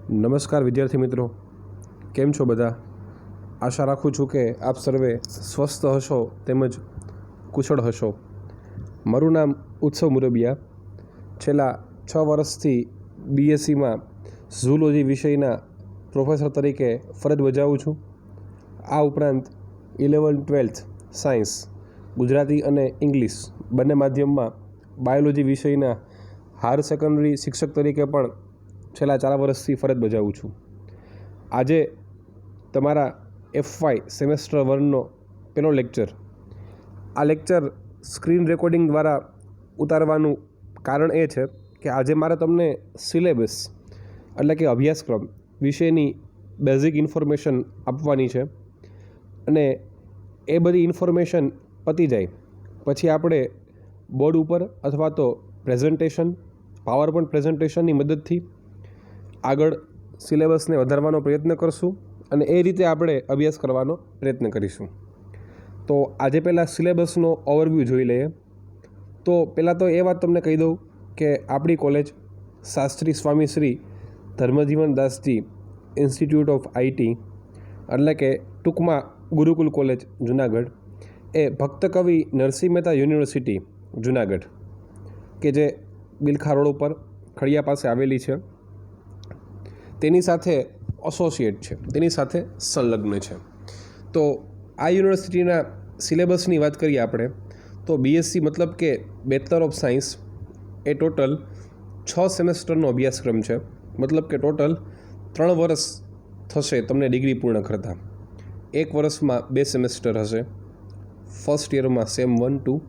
નમસ્કાર વિદ્યાર્થી મિત્રો, કેમ છો બધા? આશા રાખું છું કે આપ સર્વે સ્વસ્થ હશો તેમજ કુશળ હશો. મારું નામ ઉત્સવ મુરબિયા. છેલ્લા 6 વર્ષથી બીએસસીમાં ઝૂલોજી વિષયના પ્રોફેસર તરીકે ફરજ બજાવું છું. આ ઉપરાંત 11-12 સાયન્સ ગુજરાતી અને ઇંગ્લિશ બંને માધ્યમમાં બાયોલોજી વિષયના હાયર સેકન્ડરી શિક્ષક તરીકે પણ છેલ્લા 4 વર્ષથી ફરજ બજાવું છું. આજે તમારા FY સેમેસ્ટર 1નો પહેલો લેક્ચર. આ લેક્ચર સ્ક્રીન રેકોર્ડિંગ દ્વારા ઉતારવાનું કારણ એ છે કે આજે મારે તમને સિલેબસ એટલે કે અભ્યાસક્રમ વિશેની બેઝિક ઇન્ફોર્મેશન આપવાની છે અને એ બધી ઇન્ફોર્મેશન પતી જાય પછી આપણે બોર્ડ ઉપર અથવા તો પ્રેઝન્ટેશન પાવરપોઈન્ટ પ્રેઝન્ટેશનની મદદથી આગળ સિલેબસને વધારવાનો પ્રયત્ન કરશું અને એ રીતે આપણે અભ્યાસ કરવાનો પ્રયત્ન કરીશું. તો આજે પહેલાં સિલેબસનો ઓવરવ્યૂ જોઈ લઈએ. તો પહેલાં તો એ વાત તમને કહી દઉં કે આપણી college Shastri Swami Shri Dharmajivan Dasji institute of IT એટલે કે ટૂંકમાં ગુરુકુલ કોલેજ જુનાગઢ એ ભક્ત કવિ નરસિંહ મહેતા યુનિવર્સિટી જુનાગઢ કે જે બિલખા રોડ ઉપર ખડિયા પાસે આવેલી છે તેની સાથે એસોસિએટ છે, તેની સાથે સંલગ્ન છે. તો આ યુનિવર્સિટીના સિલેબસની વાત કરીએ આપણે તો બીએસસી મતલબ કે bachelor of science A total 6 સેમેસ્ટરનો અભ્યાસક્રમ છે. મતલબ કે ટોટલ 3 વર્ષ થશે તમને ડિગ્રી પૂર્ણ કરતાં. એક વર્ષમાં 2 સેમેસ્ટર હશે. ફર્સ્ટ યરમાં સેમ 1-2,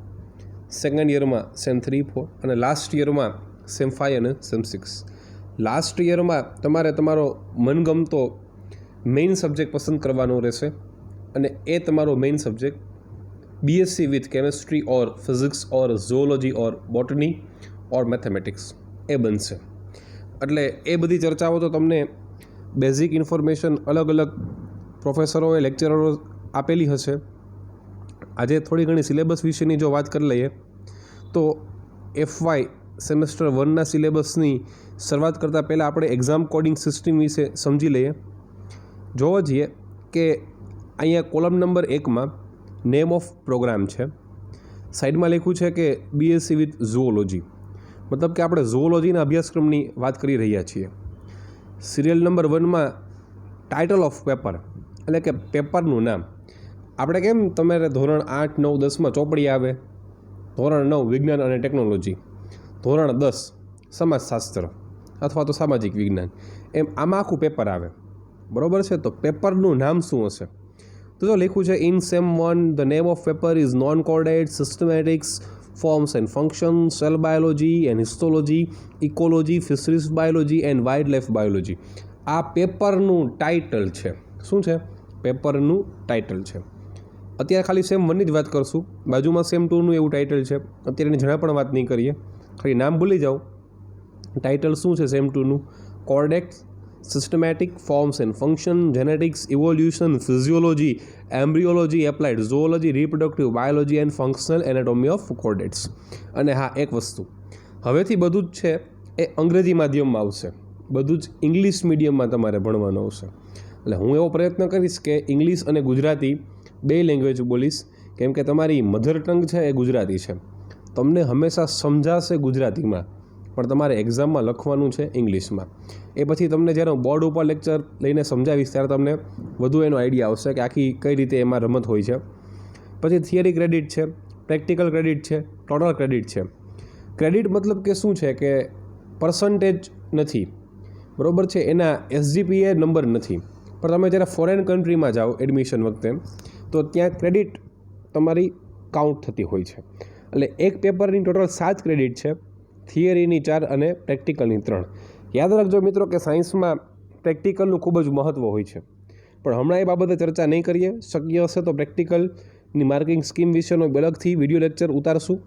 સેકન્ડ યરમાં સેમ 3-4 અને લાસ્ટ યરમાં સેમ 5 અને સેમ 6. લાસ્ટ યરમાં તમારે તમારો મનગમતો મેઇન સબ્જેક્ટ પસંદ કરવાનો રહેશે અને એ તમારો main subject BSc with chemistry or physics or zoology or botany or mathematics એ બનશે. એટલે એ બધી ચર્ચાઓ તો તમને બેઝિક ઇન્ફોર્મેશન અલગ અલગ પ્રોફેસરોએ લેક્ચરરો આપેલી હશે. આજે થોડી ઘણી સિલેબસ વિશેની જો વાત કરી લઈએ તો FY સેમેસ્ટર 1ના સિલેબસની શરૂઆત કરતાં પહેલાં આપણે એક્ઝામ કોડિંગ સિસ્ટમ વિશે સમજી લઈએ. જોવા જઈએ કે અહીંયા કોલમ નંબર 1માં નેમ ઓફ પ્રોગ્રામ છે. સાઈડમાં લખ્યું છે કે બીએસસી વિથ ઝૂઓલોજી, મતલબ કે આપણે ઝૂઓલોજીના અભ્યાસક્રમની વાત કરી રહ્યા છીએ. સિરિયલ નંબર 1માં ટાઇટલ ઓફ પેપર એટલે કે પેપરનું નામ. આપણે કેમ તમારે ધોરણ 8, 9, 10માં ચોપડી આવે, ધોરણ 9 વિજ્ઞાન અને ટેકનોલોજી, ધોરણ 10 સમાજશાસ્ત્ર અથવા તો સામાજિક વિજ્ઞાન, એમ આમાં આખું પેપર આવે, બરાબર છે. તો પેપરનું નામ શું હશે? તો જો લખ્યું છે in sem 1 the name of paper is non chordate systematics forms and function cell biology and histology ecology fisheries biology and wild life biology. આ પેપરનું ટાઇટલ છે. શું છે? પેપરનું ટાઇટલ છે. અત્યારે ખાલી સેમ 1ની જ વાત કરશું, બાજુમાં સેમ 2નું એવું ટાઇટલ છે. અત્યારે એની જણા પણ વાત નહીં કરીએ, ખાલી નામ ભૂલી જાઓ. ટાઇટલ શું છે સેમ 2નું? Chordates systematic forms and function genetics evolution physiology embryology applied zoology reproductive biology and functional anatomy of chordates. અને હા, એક વસ્તુ હવેથી બધું જ છે એ અંગ્રેજી માધ્યમમાં આવશે, બધું જ ઇંગ્લિશ મીડિયમમાં તમારે ભણવાનું આવશે. એટલે હું એવો પ્રયત્ન કરીશ કે ઇંગ્લિશ અને ગુજરાતી બે લેંગ્વેજ બોલીશ, કેમ કે તમારી મધર ટંગ છે એ ગુજરાતી છે. તમને હંમેશા સમજાશે ગુજરાતીમાં, પણ તમારે એક્ઝામમાં લખવાનું છે ઇંગ્લિશમાં. એ પછી તમને જ્યારે હું બોર્ડ ઉપર લેક્ચર લઈને સમજાવીશ ત્યારે તમને વધુ એનો આઈડિયા આવશે કે આખી કઈ રીતે એમાં રમત હોય છે. પછી થિયરી ક્રેડિટ છે, પ્રેક્ટિકલ ક્રેડિટ છે, ટોટલ ક્રેડિટ છે. ક્રેડિટ મતલબ કે શું છે કે પર્સન્ટેજ નથી, બરાબર છે, એના SGPA નંબર નથી. પણ તમે જ્યારે ફોરેન કન્ટ્રીમાં જાઓ એડમિશન વખતે તો ત્યાં ક્રેડિટ તમારી કાઉન્ટ થતી હોય છે. એટલે એક પેપરની ટોટલ 7 ક્રેડિટ છે, થિયરીની 4 અને પ્રેક્ટિકલની 3. યાદ રાખજો મિત્રો કે સાયન્સમાં પ્રેક્ટિકલનું ખૂબ જ મહત્ત્વ હોય છે, પણ હમણાં એ બાબતે ચર્ચા નહીં કરીએ. શક્ય હશે તો પ્રેક્ટિકલની માર્કિંગ સ્કીમ વિશેનો અલગથી વિડીયો લેક્ચર ઉતારશું,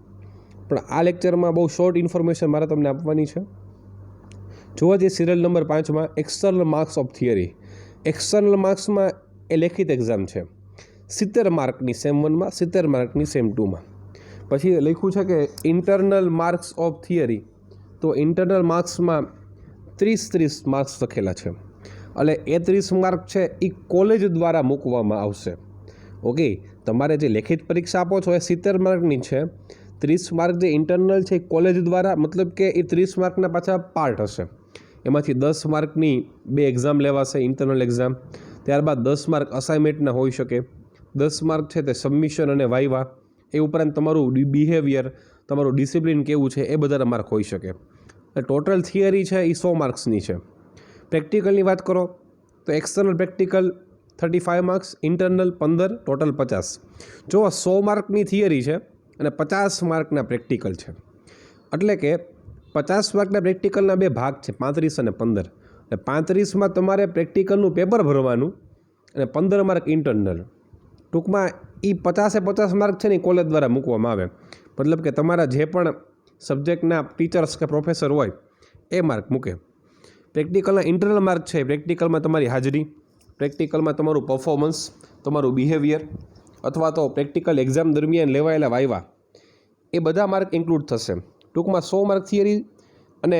પણ આ લેક્ચરમાં બહુ શોર્ટ ઇન્ફોર્મેશન મારે તમને આપવાની છે. જોવા જઈએ સિરિયલ નંબર 5માં external marks of theory. External માર્ક્સમાં એ લેખિત એક્ઝામ છે, 70 માર્કની સેમ 1માં, 70 માર્કની સેમ 2માં. પછી લખ્યું છે કે ઇન્ટરનલ માર્ક્સ ઓફ થિયરી. તો ઇન્ટરનલ માર્ક્સમાં 30 માર્ક્સ લખેલા છે. એટલે એ 30 માર્ક છે એ કોલેજ દ્વારા મૂકવામાં આવશે. ઓકે, તમારે જે લેખિત પરીક્ષા આપો છો એ 70 માર્કની છે. 30 માર્ક જે ઇન્ટરનલ છે એ કોલેજ દ્વારા, મતલબ કે એ 30 માર્કના પાછા પાર્ટ હશે. એમાંથી 10 માર્કની 2 એક્ઝામ લેવાશે, ઇન્ટરનલ એક્ઝામ. ત્યારબાદ 10 માર્ક અસાઇનમેન્ટના હોઈ શકે, 10 માર્ક છે તે સબમિશન અને વાઇવા. એ ઉપરાંત તમારું બિહેવિયર, તમારું ડિસિપ્લિન કેવું છે એ બધાના માર્ક હોઈ શકે. ટોટલ થિયરી છે એ 100 માર્ક્સની છે. પ્રેક્ટિકલની વાત કરો તો external practical 35 marks, internal 15, total 50. જો 100 માર્કની થિયરી છે અને 50 માર્કના પ્રેક્ટિકલ છે. એટલે કે 50 માર્કના પ્રેક્ટિકલના 2 ભાગ છે, 35 અને 15. એટલે 35માં તમારે પ્રેક્ટિકલનું પેપર ભરવાનું અને 15 માર્ક ઇન્ટરનલ. ટૂંકમાં એ 50 માર્ક છે ને એ કોલેજ દ્વારા મૂકવામાં આવે. મતલબ કે તમારા જે પણ સબ્જેક્ટના ટીચર્સ કે પ્રોફેસર હોય એ માર્ક મૂકે. પ્રેક્ટિકલના ઇન્ટરનલ માર્ક છે, પ્રેક્ટિકલમાં તમારી હાજરી, પ્રેક્ટિકલમાં તમારું પરફોર્મન્સ, તમારું બિહેવિયર, અથવા તો પ્રેક્ટિકલ એક્ઝામ દરમિયાન લેવાયેલા વાઇવા, એ બધા માર્ક ઇન્ક્લુડ થશે. ટૂંકમાં 100 માર્ક થિયરી અને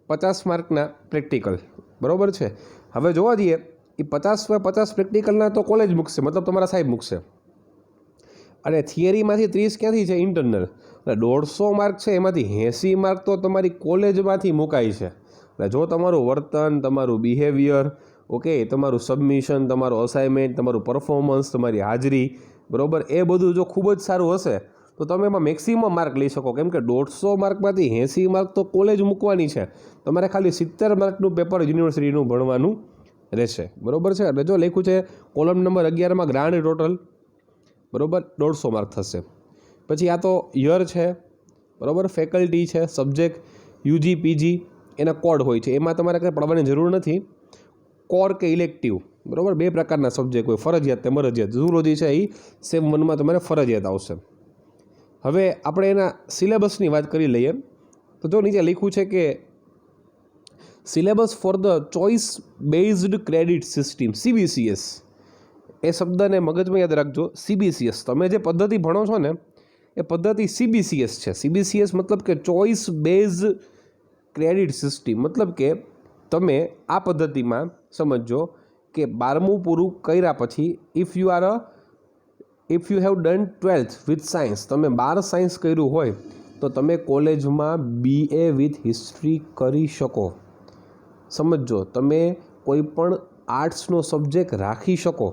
50 માર્કના પ્રેક્ટિકલ, બરાબર છે. હવે જોવા જઈએ એ 50 પ્રેક્ટિકલના તો કોલેજ મૂકશે, મતલબ તમારા સાહેબ મૂકશે. અને થિયરીમાંથી 30 ક્યાંથી છે? ઇન્ટરનલ. એટલે 150 માર્ક છે એમાંથી 80 માર્ક તો તમારી કોલેજમાંથી મુકાય છે. એટલે જો તમારું વર્તન, તમારું બિહેવિયર, ઓકે, તમારું સબમિશન, તમારું અસાઇનમેન્ટ, તમારું પરફોર્મન્સ, તમારી હાજરી, બરાબર, એ બધું જો ખૂબ જ સારું હશે તો તમે એમાં મેક્સિમમ માર્ક લઈ શકો. કેમ કે 150 માર્કમાંથી 80 માર્ક તો કોલેજ મૂકવાની છે. તમારે ખાલી 70 માર્કનું પેપર યુનિવર્સિટીનું ભણવાનું રહેશે, બરાબર છે. એટલે જો લખ્યું છે કોલમ નંબર 11માં ગ્રાન્ડ ટોટલ, બરાબર, 150 માર્ક થશે. પછી આ તો યર છે, બરાબર, ફેકલ્ટી છે, સબ્જેક્ટ યુજી પીજી એના કોડ હોય છે. એમાં તમારે કંઈ પડવાની જરૂર નથી. કોર કે ઇલેક્ટિવ, બરાબર, 2 પ્રકારના સબ્જેક્ટ હોય, ફરજિયાત તે મરજિયાત. ઝૂલોજી છે એ સેમ 1માં તમારે ફરજિયાત આવશે. હવે આપણે એના સિલેબસની વાત કરી લઈએ તો જો નીચે લખ્યું છે કે syllabus for the choice based credit system, CBCS. એ શબ્દને મગજમાં યાદ રાખજો, CBCS. તમે જે પદ્ધતિ ભણો છો ને એ પદ્ધતિ CBCS છે. CBCS મતલબ કે ચોઇસ બેઝ ક્રેડિટ સિસ્ટમ. મતલબ કે તમે આ પદ્ધતિમાં સમજો કે 12મું પૂરું કર્યા પછી if you have done 12th with science, તમે 12 સાયન્સ કર્યું હોય તો તમે કોલેજમાં BA વિથ હિસ્ટ્રી કરી શકો. સમજો, તમે કોઈ પણ આર્ટ્સનો સબ્જેક્ટ રાખી શકો.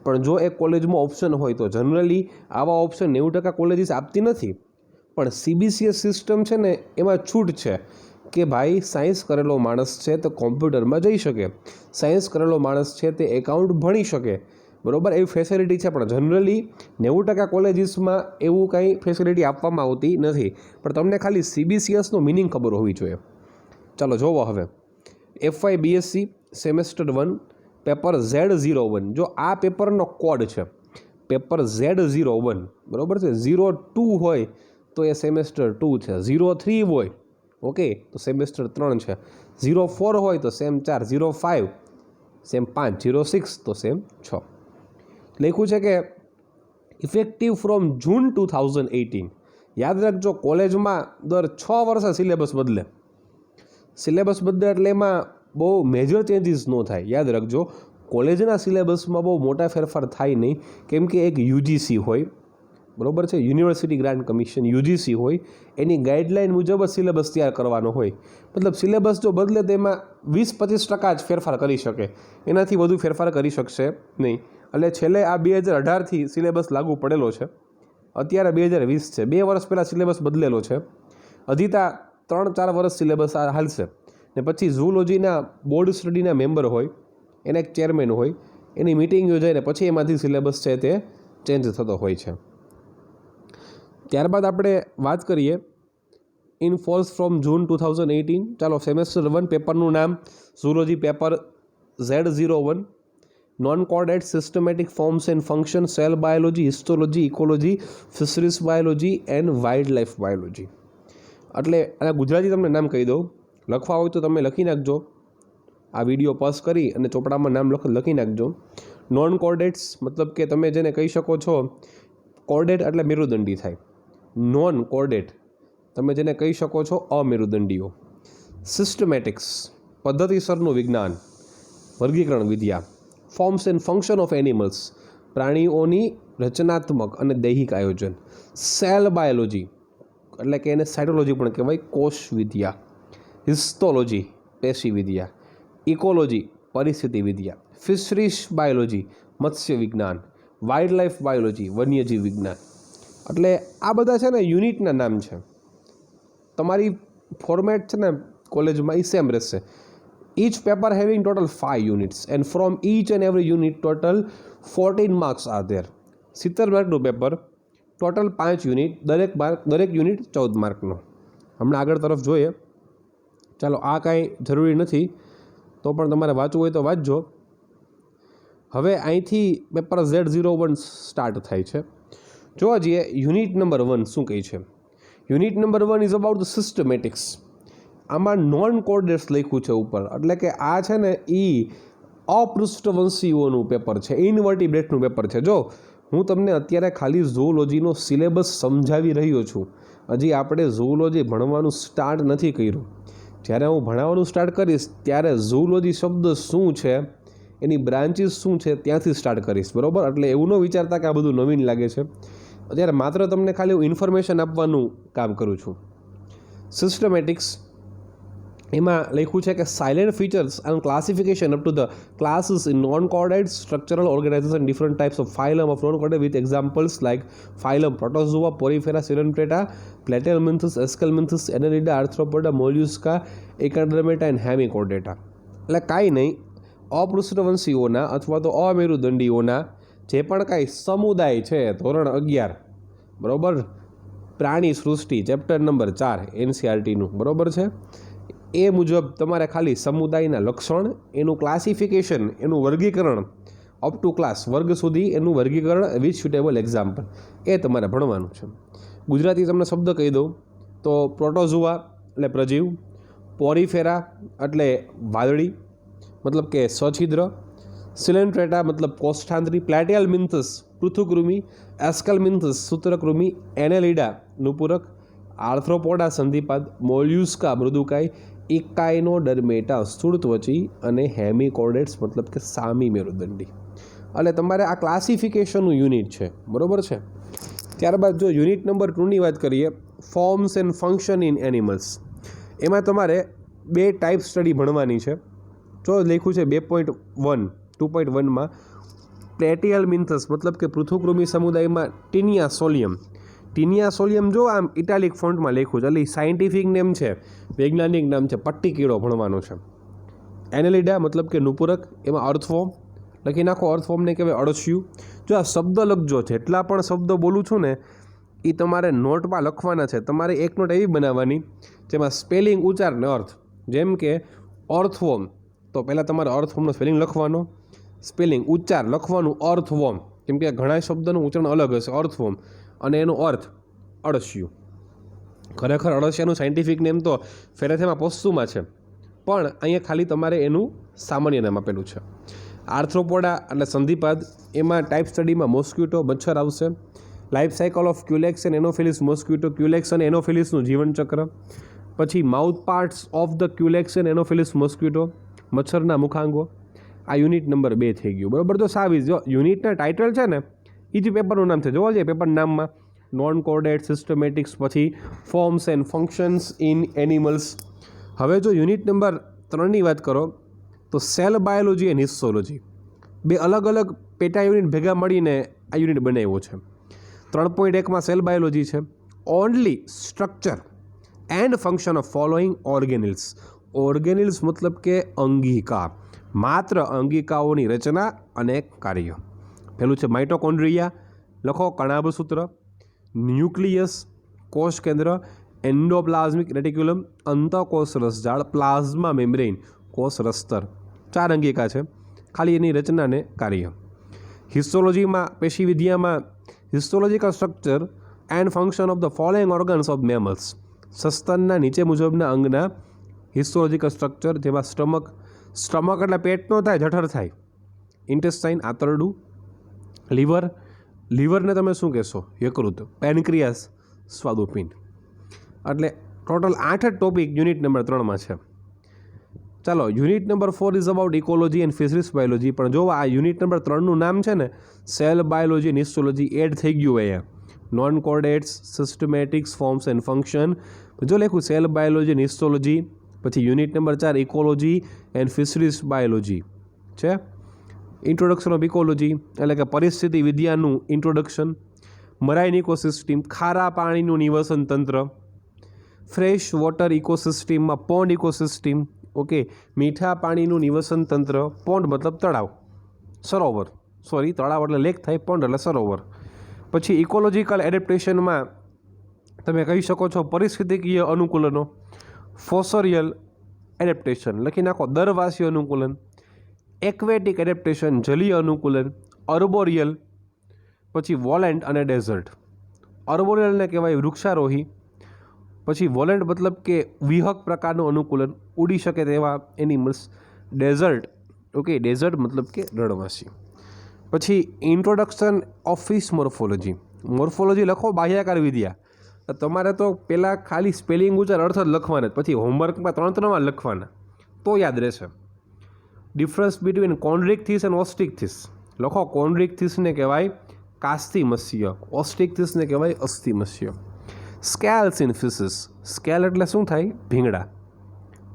પણ જો એ કોલેજમાં ઓપ્શન હોય તો જનરલી આવા ઓપ્શન 90% કોલેજીસ આપતી નથી. પણ CBCS સિસ્ટમ છે ને એમાં છૂટ છે કે ભાઈ સાયન્સ કરેલો માણસ છે તો કોમ્પ્યુટરમાં જઈ શકે, સાયન્સ કરેલો માણસ છે તે એકાઉન્ટ ભણી શકે, બરાબર, એવી ફેસિલિટી છે. પણ જનરલી 90% કોલેજીસમાં એવું કાંઈ ફેસિલિટી આપવામાં આવતી નથી. પણ તમને ખાલી CBCSનો મિનિંગ ખબર હોવી જોઈએ. ચાલો જોવો હવે. FY BSc semester 1 paper Z01. જો આ પેપરનો કોડ છે પેપર Z01, બરાબર છે. 02 હોય તો એ સેમેસ્ટર 2 છે, 03 હોય ઓકે તો સેમેસ્ટર 3 છે, 04 હોય તો સેમ 4, 05 સેમ 5, 06 તો સેમ 6. લખ્યું છે કે ઇફેક્ટિવ ફ્રોમ જૂન 2018. યાદ રાખજો, કોલેજમાં દર 6 વર્ષે સિલેબસ બદલે. સિલેબસ બદલે એટલે એમાં બહુ મેજર ચેન્જીસ ન થાય. યાદ રાખજો, કોલેજના સિલેબસમાં બહુ મોટા ફેરફાર થાય નહીં. કેમ કે એક UGC હોય, બરાબર છે, યુનિવર્સિટી ગ્રાન્ટ કમિશન, UGC હોય, એની ગાઈડલાઇન મુજબ જ સિલેબસ તૈયાર કરવાનો હોય. મતલબ સિલેબસ જો બદલે તો એમાં 20-25% જ ફેરફાર કરી શકે, એનાથી વધુ ફેરફાર કરી શકશે નહીં. એટલે છેલ્લે આ 2018થી સિલેબસ લાગુ પડેલો છે, અત્યારે 2020 છે. 2 વર્ષ પહેલાં સિલેબસ બદલેલો છે. હજી 3-4 વર્ષ સિલેબસ આ હાલશે. ને પછી ઝૂલોજીના બોર્ડ સ્ટડીના મેમ્બર હોય, એના એક ચેરમેન હોય, એની મિટિંગ યોજાય ને પછી એમાંથી સિલેબસ છે તે ચેન્જ થતો હોય છે. ત્યારબાદ આપણે વાત કરીએ ઇન ફોર્સ ફ્રોમ જૂન 2018. ચાલો, સેમેસ્ટર 1 પેપરનું નામ zoology paper Z01. Non chordate systematic forms and function, cell biology, histology, ecology, fisheries biology and wild life biology. એટલે આના ગુજરાતી તમને નામ કહી દઉં. લખવા હોય તો તમે લખી નાખજો, આ વિડીયો પોઝ કરી અને ચોપડામાં નામ લખી નાખજો. નોન કોર્ડેટ્સ મતલબ કે તમે જેને કહી શકો છો, કોર્ડેટ એટલે મેરુદંડી થાય, નોન કોર્ડેટ તમે જેને કહી શકો છો અમેરુદંડીઓ. સિસ્ટમેટિક્સ પદ્ધતિસરનું વિજ્ઞાન, વર્ગીકરણ વિદ્યા, forms and function of animals, પ્રાણીઓની રચનાત્મક અને દૈહિક આયોજન, સેલ બાયોલોજી એટલે કે એને સાયટોલોજી પણ કહેવાય, કોષ વિદ્યા, હિસ્ટોલોજી પેશી વિદ્યા, ઇકોલોજી પરિસ્થિતિ વિદ્યા, ફિશરીઝ બાયોલોજી મત્સ્ય વિજ્ઞાન, વાઇલ્ડ લાઈફ બાયોલોજી વન્યજીવ વિજ્ઞાન. એટલે આ બધા છે ને યુનિટના નામ છે. તમારી ફોર્મેટ છે ને કોલેજમાં એ સેમ રહેશે. each paper having total 5 units and from each and every unit total 14 marks are there. 70 માર્કનું પેપર, ટોટલ 5 યુનિટ, દરેક યુનિટ 14 માર્કનો. હમણાં આગળ તરફ જોઈએ. ચાલો આ કાંઈ જરૂરી નથી, તો પણ તમારે વાંચવું હોય તો વાંચજો. હવે અહીંથી પેપર Z01 સ્ટાર્ટ થાય છે. જોવા જઈએ યુનિટ નંબર 1 શું કહે છે. Unit number 1 is about the systematics. આમાં નોન કોર્ડેટ્સ લખ્યું છે ઉપર, એટલે કે આ છે ને એ અપૃષ્ઠવંશીઓનું પેપર છે, ઇનવર્ટિબ્રેટનું પેપર છે. જો હું તમને અત્યારે ખાલી ઝૂઓલોજીનો સિલેબસ સમજાવી રહ્યો છું, હજી આપણે ઝૂઓલોજી ભણવાનું સ્ટાર્ટ નથી કર્યું. જ્યારે હું ભણાવવાનું સ્ટાર્ટ કરીશ ત્યારે ઝૂઓલોજી શબ્દ શું છે, એની બ્રાન્ચીસ શું છે, ત્યાંથી સ્ટાર્ટ કરીશ, બરાબર? એટલે એવું ન વિચારતા કે આ બધું નવીન લાગે છે. અત્યારે માત્ર તમને ખાલી હું ઇન્ફોર્મેશન આપવાનું કામ કરું છું. સિસ્ટમેટિક્સ એમાં લખ્યું છે કે salient features and classification up to the classes in non chordate structural organisation different types of phylum of non chordate with examples like phylum protozoa, porifera, coelenterata, platyhelminthes, aschelminthes, annelida, arthropoda, mollusca, echinodermata and hemichordata. એટલે કાંઈ નહીં, અપૃષ્ઠવંશીઓના અથવા તો અમેરુદંડીઓના જે પણ કાંઈ સમુદાય છે, ધોરણ 11, બરાબર, પ્રાણી સૃષ્ટિ ચેપ્ટર નંબર 4 NCERTનું, બરાબર છે. એ મુજબ તમારે ખાલી સમુદાયના લક્ષણ, એનું ક્લાસિફિકેશન, એનું વર્ગીકરણ અપ ટુ ક્લાસ વર્ગ સુધી એનું વર્ગીકરણ વિથ સ્યુટેબલ એક્ઝામ્પલ એ તમારે ભણવાનું છે. ગુજરાતી તમને શબ્દ કહી દઉં તો પ્રોટોઝોઆ એટલે પ્રજીવ, પોરીફેરા એટલે વાદળી મતલબ કે સછિદ્ર, સિલેન્ટ્રેટા મતલબ કોષ્ઠાંતરી, પ્લેટિયલમિન્થસ પૃથુકૃમિ, એસ્કેલમિન્થસ સૂત્રકૃમિ, એનેલિડા નુપુરક, આર્થ્રોપોડા સંધિપાદ, મોલ્યુસ્કા મૃદુકાય, ઇકાઇનોડર્મેટા સ્થૂળત્વચી અને હેમિકોર્ડેટ્સ મતલબ કે સામી મેરુદંડી. એટલે તમારે આ ક્લાસિફિકેશનનું યુનિટ છે, બરાબર છે. ત્યારબાદ જો યુનિટ નંબર 2ની વાત કરીએ, forms and function in animals. એમાં તમારે 2 ટાઈપ સ્ટડી ભણવાની છે. જો લખ્યું છે 2.1માં પ્લેટિયલમિન્થસ મતલબ કે પૃથુકૃમિ સમુદાયમાં ટીનિયા સોલિયમ. ટીનિયા સોલિયમ જો આમ ઇટાલિક ફોન્ટમાં લખ્યું છે, એટલે સાયન્ટિફિક નેમ છે, વૈજ્ઞાનિક નામ છે, પટ્ટી કીડો ભણવાનો છે. એનેલિડા મતલબ કે નુપુરક, એમાં અર્થફોર્મ લખી નાખો, અર્થફોર્મને કહેવાય અળસિયું. જો આ શબ્દ લખજો, જેટલા પણ શબ્દો બોલું છું ને એ તમારે નોટમાં લખવાના છે. તમારે એક નોટ એવી બનાવવાની જેમાં સ્પેલિંગ, ઉચ્ચાર ને અર્થ. જેમ કે અર્થવોર્મ, તો પહેલાં તમારે અર્થવોર્મનો સ્પેલિંગ લખવાનો, સ્પેલિંગ ઉચ્ચાર લખવાનું અર્થવોર્મ, કેમ કે ઘણા શબ્દનું ઉચ્ચારણ અલગ હશે. અર્થવોર્મ અને એનો અર્થ અળસિયું. ખરેખર અળસિયાનું સાયન્ટિફિક નેમ તો ફેરેથેમા પોસ્સુમા છે, પણ અહીંયા ખાલી તમારે એનું સામાન્ય નામ આપેલું છે. આર્થ્રોપોડા એટલે સંધિપાદ, એમાં ટાઈપ સ્ટડીમાં મોસ્કિટો મચ્છર આવશે. Life cycle of culex and anopheles mosquito, culex અને એનોફિલિસનું જીવનચક્ર. પછી mouth parts of the culex and anopheles mosquito, મચ્છરના મુખાંગો. આ યુનિટ નંબર 2 થઈ ગયું, બરાબર. તો સાવીસ જો યુનિટના ટાઇટલ છે ને એ જ પેપરનું નામ છે. જોવા જઈએ પેપરના નામમાં નોન કોર્ડેટ, સિસ્ટમેટિક્સ, પછી forms and functions in animals. હવે જો યુનિટ નંબર 3ની વાત કરો તો સેલ બાયોલોજી એન્ડ હિસ્ટોલોજી, 2 અલગ અલગ પેટા યુનિટ ભેગા મળીને આ યુનિટ બનાવ્યો છે. 3.1માં સેલ બાયોલોજી છે. Only structure and function of following organelles. Organelles મતલબ કે અંગિકા, માત્ર અંગિકાઓની રચના અને કાર્ય. પહેલું છે માઇટોકોન્ડ્રિયા, લખો કણાભસૂત્ર, ન્યુક્લિયસ કોષ કેન્દ્ર, એન્ડોપ્લાઝમિક રેટિક્યુલમ અંતઃકોષ રસજાળ, પ્લાઝમા મેમ્બ્રેન કોષ રસ્તર. 4 અંગિકા છે, ખાલી એની રચનાને કાર્ય. હિસ્ટોલોજીમાં પેશી વિદ્યામાં histological structure and function of the following organs of mammals. સસ્તનના નીચે મુજબના અંગના હિસ્ટોલોજીકલ સ્ટ્રક્ચર, જેમાં સ્ટમક એટલે પેટ નો થાય, જઠર થાય. ઇન્ટેસ્ટાઇન આંતરડું, લીવરને તમે શું કહેશો? યકૃત. પેનક્રિયાસ સ્વાદુપિંડ. એટલે ટોટલ 8 જ ટોપિક યુનિટ નંબર 3માં છે. ચાલો, unit number 4 is about ecology and fisheries biology. પણ જો આ યુનિટ નંબર 3નું નામ છે ને, cell biology and histology, add થઈ ગયું અહીંયા. Non chordates, systematics, forms and function. જો લખ્યું સેલ બાયોલોજી એન્ડ હિસ્ટોલોજી, પછી unit number 4 ecology and fisheries biology છે. ઇન્ટ્રોડક્શન ઓફ ઇકોલોજી એટલે કે પરિસ્થિતિ વિદ્યાનું ઇન્ટ્રોડક્શન. મરાઇન ઇકોસિસ્ટમ, ખારા પાણીનું નિવસન તંત્ર. ફ્રેશ વોટર ઇકોસિસ્ટમમાં પોન્ડ ઇકોસિસ્ટમ. ઓકે, મીઠા પાણીનું નિવસન તંત્ર. પોન્ડ મતલબ તળાવ, સરોવર, સોરી તળાવ એટલે લેક થાય, પોન્ડ એટલે સરોવર. પછી ઇકોલોજીકલ એડેપ્ટેશનમાં તમે કહી શકો છો પરિસ્થિતિકીય અનુકૂલનો. ફોસોરિયલ એડેપ્ટેશન લખી નાખો, દરવાસી અનુકૂલન. એક્વેટિક એડેપ્ટેશન, જલીય અનુકૂલન. અર્બોરિયલ, પછી વોલેન્ટ અને ડેઝર્ટ. અર્બોરિયલને કહેવાય વૃક્ષારોહી. પછી વોલેન્ટ મતલબ કે વિહક પ્રકારનું અનુકૂલન, ઉડી શકે તેવા એનિમલ્સ. ડેઝર્ટ, ઓકે, ડેઝર્ટ મતલબ કે રણવાસી. પછી introduction of fish morphology. Morphology લખો, બાહ્યાકાર વિદ્યા. તમારે તો પહેલાં ખાલી સ્પેલિંગ ઉચ્ચાર અર્થ જ લખવાના, પછી હોમવર્કમાં 3 વાર લખવાના તો યાદ રહેશે. Difference between chondrichthyes and osteichthyes લખો. કોન્ડ્રિકથિસને કહેવાય કાસ્તિમત્સ્ય, ઓસ્ટિકથિસને કહેવાય અસ્થિમત્સ્ય. Scales in fishes. સ્કેલ એટલે શું થાય? ભીંગડા.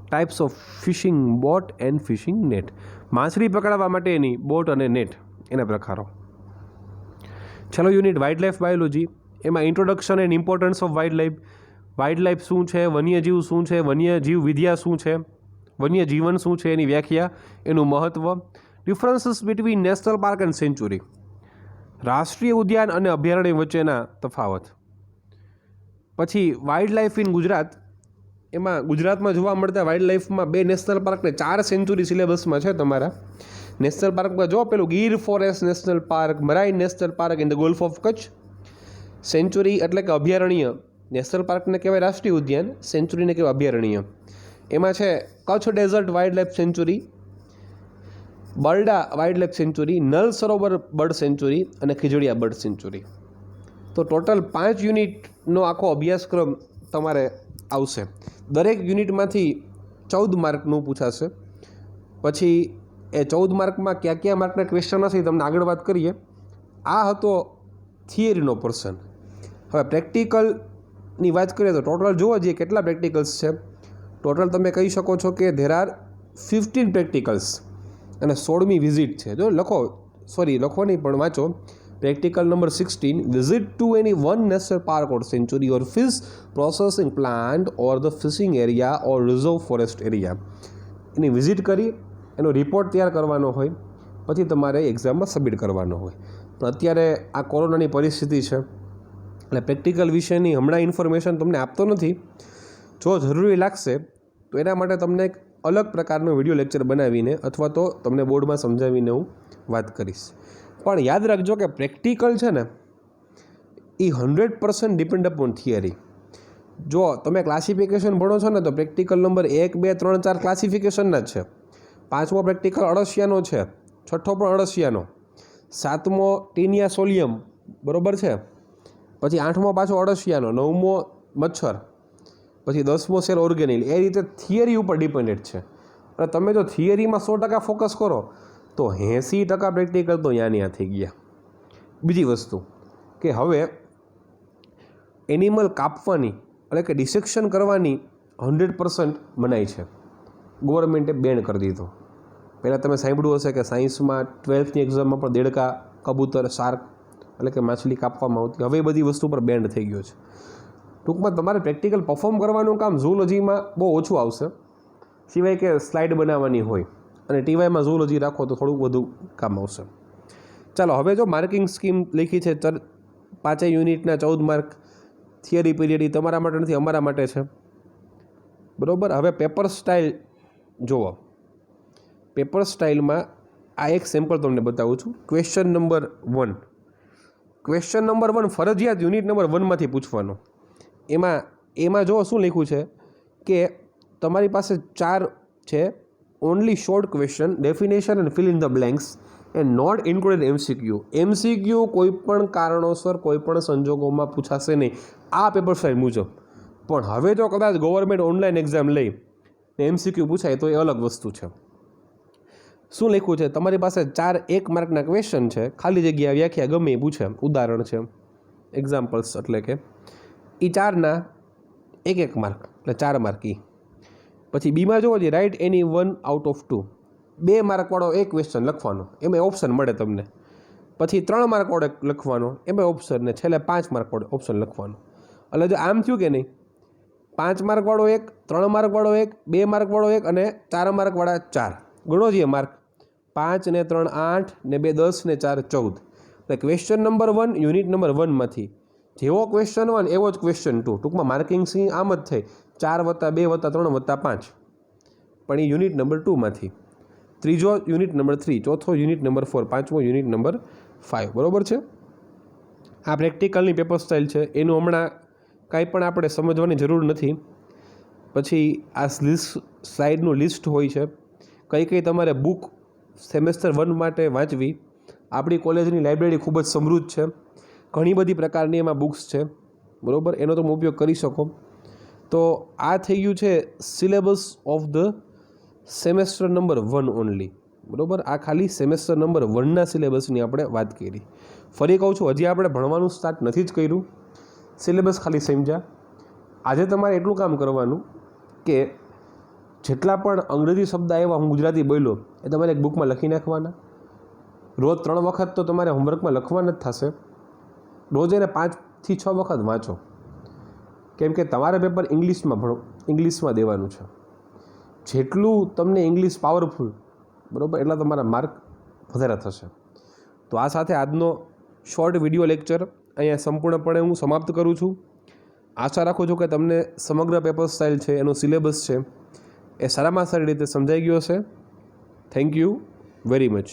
Types of fishing boat and fishing net. માછલી પકડવા માટેની બોટ અને નેટ, એના પ્રકારો. છેલ્લો યુનિટ વાઇલ્ડ લાઈફ બાયોલોજી. એમાં introduction and importance of wild life. Wild life શું છે, વન્યજીવ શું છે, વન્યજીવ વિદ્યા શું છે, વન્યજીવન શું છે, એની વ્યાખ્યા, એનું મહત્ત્વ. Differences between national park and sanctuary. રાષ્ટ્રીય ઉદ્યાન અને અભયારણ્ય વચ્ચેના તફાવત. પછી વાઇલ્ડ લાઈફ ઇન ગુજરાત. એમાં ગુજરાતમાં જોવા મળતા વાઇલ્ડ લાઈફમાં 2 નેશનલ પાર્ક ને 4 સેન્ચુરી સિલેબસમાં છે તમારા. નેશનલ પાર્કમાં જો પેલું Gir forest national park, marine national park in the gulf of Kutch. Sanctuary એટલે કે અભયારણ્ય. નેશનલ પાર્કને કહેવાય રાષ્ટ્રીય ઉદ્યાન, સેન્ચુરીને કહેવાય અભયારણ્ય. એમાં છે Kutch desert wild life sanctuary, Barda wild life sanctuary, Nal Sarovar bird sanctuary અને ખીજડીયા બર્ડ સેન્ચુરી. તો ટોટલ 5 યુનિટનો આખો અભ્યાસક્રમ તમારે આવશે. દરેક યુનિટમાંથી 14 માર્કનું પૂછાશે. પછી એ 14 માર્કમાં કયા કયા માર્કના ક્વેશ્ચન હશે તમને આગળ વાત કરીએ. આ હતો થિયરીનો પોર્શન. હવે પ્રેક્ટિકલની વાત કરીએ તો ટોટલ જોવા જઈએ કેટલા પ્રેક્ટિકલ્સ છે. ટોટલ તમે કહી શકો છો કે ધેર આર 15 પ્રેક્ટિકલ્સ અને 16મી વિઝિટ છે. જો લખો, સોરી લખો નહીં પણ વાંચો. Practical number 16, visit to any one national park or sanctuary or fish processing plant or the fishing area or reserve forest area. એની વિઝિટ કરી એનો રિપોર્ટ તૈયાર કરવાનો હોય, પછી તમારે એક્ઝામમાં સબમિટ કરવાનો હોય. પણ અત્યારે આ કોરોનાની પરિસ્થિતિ છે એટલે પ્રેક્ટિકલ વિશેની હમણાં ઇન્ફોર્મેશન તમને આપતો નથી. જો જરૂરી લાગશે તો એના માટે તમને એક અલગ પ્રકારનો વિડીયો લેક્ચર બનાવીને અથવા તો તમને બોર્ડમાં સમજાવીને હું વાત કરીશ. પણ યાદ રાખજો કે પ્રેક્ટિકલ છે ને એ 100% ડિપેન્ડ અપોન થિયરી. જો તમે ક્લાસિફિકેશન ભણો છો ને તો પ્રેક્ટિકલ નંબર 1, 2, 3, 4 ક્લાસિફિકેશનના જ છે. 5મો પ્રેક્ટિકલ અળસિયાનો છે, 6થો પણ અળસિયાનો, 7મો ટીનિયા સોલિયમ, બરાબર છે. પછી 8મો પાછો અળસિયાનો, 9મો મચ્છર, પછી 10મો સેલ ઓર્ગેનિલ. એ રીતે થિયરી ઉપર ડિપેન્ડેડ છે. અને તમે જો થિયરીમાં 100% ફોકસ કરો તો 80% પ્રેક્ટિકલ તો ત્યાં થઈ ગયા. બીજી વસ્તુ કે હવે એનિમલ કાપવાની એટલે કે ડિસેક્શન કરવાની 100% મનાઈ છે. ગવર્મેન્ટે બેન કરી દીધો. પહેલાં તમે સાંભળ્યું હશે કે સાયન્સમાં 12થની એક્ઝામમાં પણ દેડકા, કબૂતર, શાર્ક એટલે કે માછલી કાપવામાં આવતી. હવે એ બધી વસ્તુ પર બેન્ડ થઈ ગયો છે. ટૂંકમાં તમારે પ્રેક્ટિકલ પરફોર્મ કરવાનું કામ ઝૂઓલોજીમાં બહુ ઓછું આવશે, સિવાય કે સ્લાઇડ બનાવવાની હોય અને ટીવાયમાં ઝૂઓલોજી રાખો તો થોડુંક વધુ કામ આવશે. ચાલો હવે જો માર્કિંગ સ્કીમ લખી છે 5 યુનિટના 14 માર્ક. થિયરી પીરિયડ એ તમારા માટે નથી, અમારા માટે છે, બરાબર. હવે પેપર સ્ટાઇલ જુઓ. પેપર સ્ટાઇલમાં આ એક સેમ્પલ તમને બતાવું છું. Question number 1. ક્વેશ્ચન નંબર 1 ફરજિયાત યુનિટ નંબર 1માંથી પૂછવાનો. એમાં જો શું લખ્યું છે કે તમારી પાસે 4 છે. Only short question, definition and fill in the blanks and not included MCQ. MCQ કોઈ પણ કારણોસર કોઈ પણ સંજોગોમાં પૂછાશે નહીં આ પેપર સ્ટાઇલ મુજબ. પણ હવે જો કદાચ ગવર્મેન્ટ ઓનલાઈન એક્ઝામ લઈ ને MCQ પૂછાય તો એ અલગ વસ્તુ છે. શું લખ્યું છે? તમારી પાસે 4 1 માર્કના ક્વેશ્ચન છે, ખાલી જગ્યા વ્યાખ્યા ગમે એ પૂછે, ઉદાહરણ છે, એક્ઝામ્પલ્સ, એટલે કે એ 4ના 1 માર્ક એટલે 4 માર્ક. પછી બીમાં જોવો જોઈએ, રાઇટ એની 1 આઉટ ઓફ 2, 2 માર્કવાળો એક ક્વેશ્ચન લખવાનો, એમાં ઓપ્શન મળે તમને. પછી 3 માર્કવાળો લખવાનો, એમાં ઓપ્શન, ને છેલ્લે 5 માર્કવાળો ઓપ્શન લખવાનો. એટલે જો આમ થયું કે નહીં, 5 માર્કવાળો એક, 3 માર્કવાળો એક, 2 માર્કવાળો એક અને 4 માર્કવાળા 4. ગણો જોઈએ માર્ક, 5 ને 3 8 ને 2 10 ને 4 14. એટલે ક્વેશ્ચન નંબર 1 યુનિટ નંબર 1માંથી જેવો ક્વેશ્ચન 1 એવો જ ક્વેશ્ચન 2. ટૂંકમાં માર્કિંગ સી આમ જ થઈ, 4 + 2 + 3 + 5, પણ એ યુનિટ નંબર 2માંથી. ત્રીજો યુનિટ નંબર 3, ચોથો યુનિટ નંબર 4, પાંચમો યુનિટ નંબર 5. બરાબર છે. આ પ્રેક્ટિકલની પેપર સ્ટાઇલ છે, એનું હમણાં કાંઈ પણ આપણે સમજવાની જરૂર નથી. પછી આ લિસ્ટ સ્લાઇડનું લિસ્ટ હોય છે, કઈ કઈ તમારે બુક સેમેસ્ટર 1 માટે વાંચવી. આપણી કોલેજની લાઇબ્રેરી ખૂબ જ સમૃદ્ધ છે, ઘણી બધી પ્રકારની એમાં બુક્સ છે. બરાબર, એનો તમે ઉપયોગ કરી શકો. તો આ થઈ ગયું છે syllabus of the semester number 1 only. બરાબર, આ ખાલી સેમેસ્ટર નંબર 1ના સિલેબસની આપણે વાત કરી. ફરી કહું છું, હજી આપણે ભણવાનું સ્ટાર્ટ નથી જ કર્યું, સિલેબસ ખાલી સમજ્યા. આજે તમારે એટલું કામ કરવાનું કે જેટલા પણ અંગ્રેજી શબ્દ આવ્યા હું ગુજરાતી બોલ્યો એ તમારે એક બુકમાં લખી નાખવાના. રોજ 3 વખત તો તમારે હોમવર્કમાં લખવાના જ થશે. રોજ એને 5 થી 6 વખત વાંચો, કેમ કે તમારે પેપર ઇંગ્લિશમાં ભણો, ઇંગ્લિશમાં દેવાનું છે. જેટલું તમને ઇંગ્લિશ પાવરફુલ, બરાબર, એટલા તમારા માર્ક વધારે થશે. તો આ સાથે આજનો શોર્ટ વિડીયો લેક્ચર અહીંયા સંપૂર્ણપણે હું સમાપ્ત કરું છું. આશા રાખું છું કે તમને સમગ્ર પેપર સ્ટાઇલ છે, એનો સિલેબસ છે, એ સારામાં સારી રીતે સમજાઈ ગયો હશે. Thank you very much.